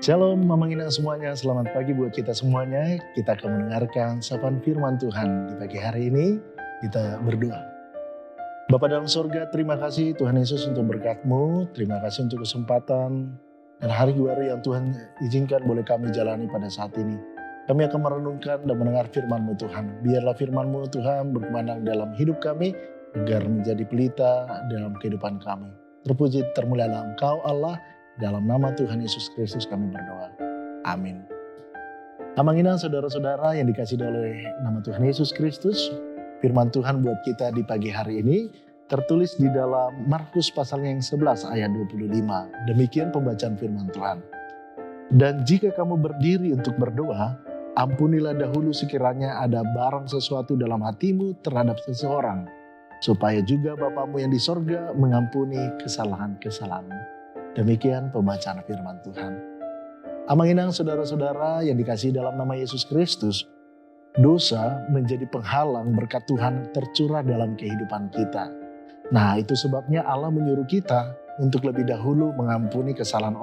Shalom Mamang Inang semuanya, selamat pagi buat kita semuanya. Kita akan mendengarkan sapaan firman Tuhan di pagi hari ini. Kita berdoa. Bapa dalam sorga, terima kasih Tuhan Yesus untuk berkat-Mu. Terima kasih untuk kesempatan dan hari baru yang Tuhan izinkan boleh kami jalani pada saat ini. Kami akan merenungkan dan mendengar firman-Mu Tuhan. Biarlah firman-Mu Tuhan berkembang dalam hidup kami agar menjadi pelita dalam kehidupan kami. Terpuji termulialah Engkau Allah. Dalam nama Tuhan Yesus Kristus kami berdoa. Amin. Amanginang saudara-saudara yang dikasihi oleh nama Tuhan Yesus Kristus. Firman Tuhan buat kita di pagi hari ini tertulis di dalam Markus pasal yang 11 ayat 25. Demikian pembacaan firman Tuhan. Dan jika kamu berdiri untuk berdoa, ampunilah dahulu sekiranya ada barang sesuatu dalam hatimu terhadap seseorang, supaya juga Bapamu yang di sorga mengampuni kesalahan-kesalahanmu. Demikian pembacaan firman Tuhan. Amanginang saudara-saudara yang dikasihi dalam nama Yesus Kristus, dosa menjadi penghalang berkat Tuhan tercurah dalam kehidupan kita. Nah, itu sebabnya Allah menyuruh kita untuk lebih dahulu mengampuni kesalahan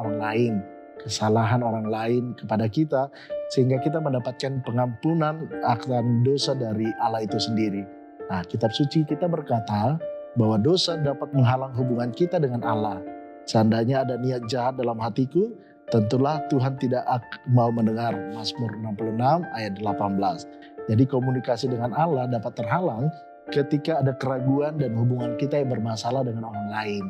orang lain kepada kita, sehingga kita mendapatkan pengampunan akan dosa dari Allah itu sendiri. Nah, kitab suci kita berkata bahwa dosa dapat menghalang hubungan kita dengan Allah. Seandainya ada niat jahat dalam hatiku, tentulah Tuhan tidak mau mendengar. Mazmur 66 ayat 18. Jadi komunikasi dengan Allah dapat terhalang ketika ada keraguan dan hubungan kita yang bermasalah dengan orang lain.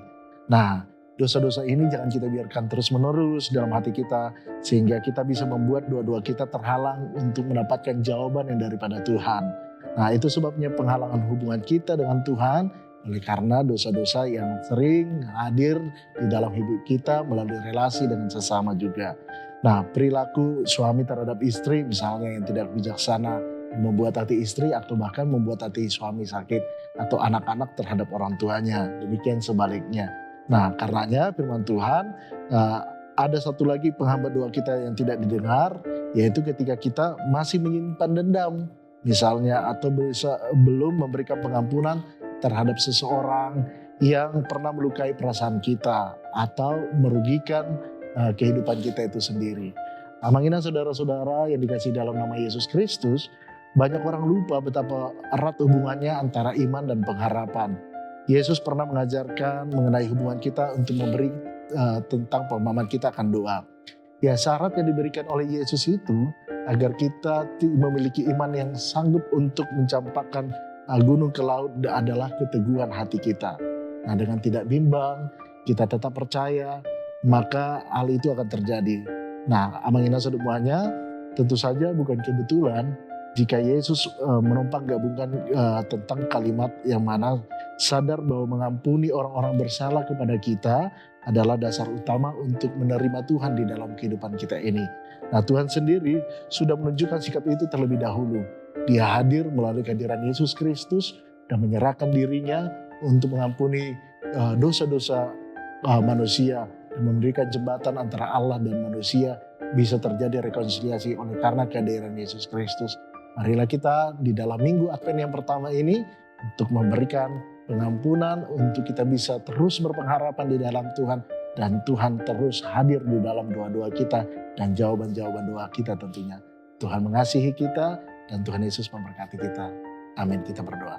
Nah, dosa-dosa ini jangan kita biarkan terus-menerus dalam hati kita, sehingga kita bisa membuat doa-doa kita terhalang untuk mendapatkan jawaban yang daripada Tuhan. Nah, itu sebabnya penghalangan hubungan kita dengan Tuhan oleh karena dosa-dosa yang sering hadir di dalam hidup kita melalui relasi dengan sesama juga. Nah, perilaku suami terhadap istri misalnya yang tidak bijaksana membuat hati istri atau bahkan membuat hati suami sakit, atau anak-anak terhadap orang tuanya. Demikian sebaliknya. Nah, karenanya firman Tuhan ada satu lagi penghambat doa kita yang tidak didengar, yaitu ketika kita masih menyimpan dendam misalnya, atau belum memberikan pengampunan terhadap seseorang yang pernah melukai perasaan kita atau merugikan kehidupan kita itu sendiri. Amanginang saudara-saudara yang dikasihi dalam nama Yesus Kristus, banyak orang lupa betapa erat hubungannya antara iman dan pengharapan. Yesus pernah mengajarkan mengenai hubungan kita untuk memberi tentang pemahaman kita akan doa. Ya, syarat yang diberikan oleh Yesus itu agar kita memiliki iman yang sanggup untuk mencampakkan gunung ke laut adalah keteguhan hati kita. Nah, dengan tidak bimbang, kita tetap percaya, maka hal itu akan terjadi. Nah, amanginang semuanya, tentu saja bukan kebetulan jika Yesus menumpang gabungkan tentang kalimat yang mana sadar bahwa mengampuni orang-orang bersalah kepada kita adalah dasar utama untuk menerima Tuhan di dalam kehidupan kita ini. Nah, Tuhan sendiri sudah menunjukkan sikap itu terlebih dahulu. Dia hadir melalui kehadiran Yesus Kristus dan menyerahkan dirinya untuk mengampuni dosa-dosa manusia dan memberikan jembatan antara Allah dan manusia, bisa terjadi rekonsiliasi oleh karena kehadiran Yesus Kristus. Marilah kita di dalam minggu Advent yang pertama ini untuk memberikan pengampunan, untuk kita bisa terus berpengharapan di dalam Tuhan, dan Tuhan terus hadir di dalam doa-doa kita dan jawaban-jawaban doa kita tentunya. Tuhan mengasihi kita dan Tuhan Yesus memberkati kita. Amin, kita berdoa.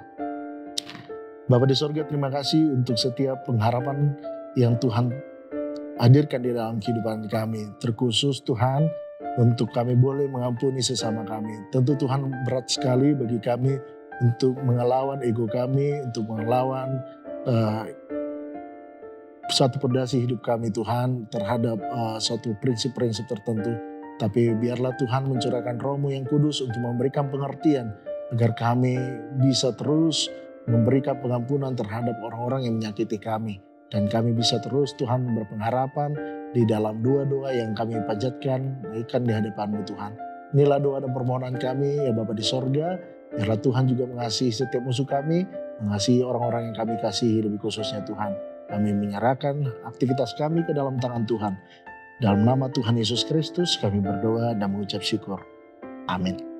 Bapa di sorga, terima kasih untuk setiap pengharapan yang Tuhan hadirkan di dalam kehidupan kami. Terkhusus Tuhan, untuk kami boleh mengampuni sesama kami. Tentu Tuhan berat sekali bagi kami untuk mengelawan ego kami, untuk mengelawan suatu pondasi hidup kami Tuhan terhadap suatu prinsip-prinsip tertentu. Tapi biarlah Tuhan mencurahkan Roh-Mu yang kudus untuk memberikan pengertian agar kami bisa terus memberikan pengampunan terhadap orang-orang yang menyakiti kami. Dan kami bisa terus Tuhan berpengharapan di dalam doa-doa yang kami panjatkan naikkan di hadapan-Mu Tuhan. Inilah doa dan permohonan kami ya Bapa di sorga. Biarlah Tuhan juga mengasihi setiap musuh kami, mengasihi orang-orang yang kami kasihi, lebih khususnya Tuhan. Kami menyerahkan aktivitas kami ke dalam tangan Tuhan. Dalam nama Tuhan Yesus Kristus kami berdoa dan mengucap syukur. Amin.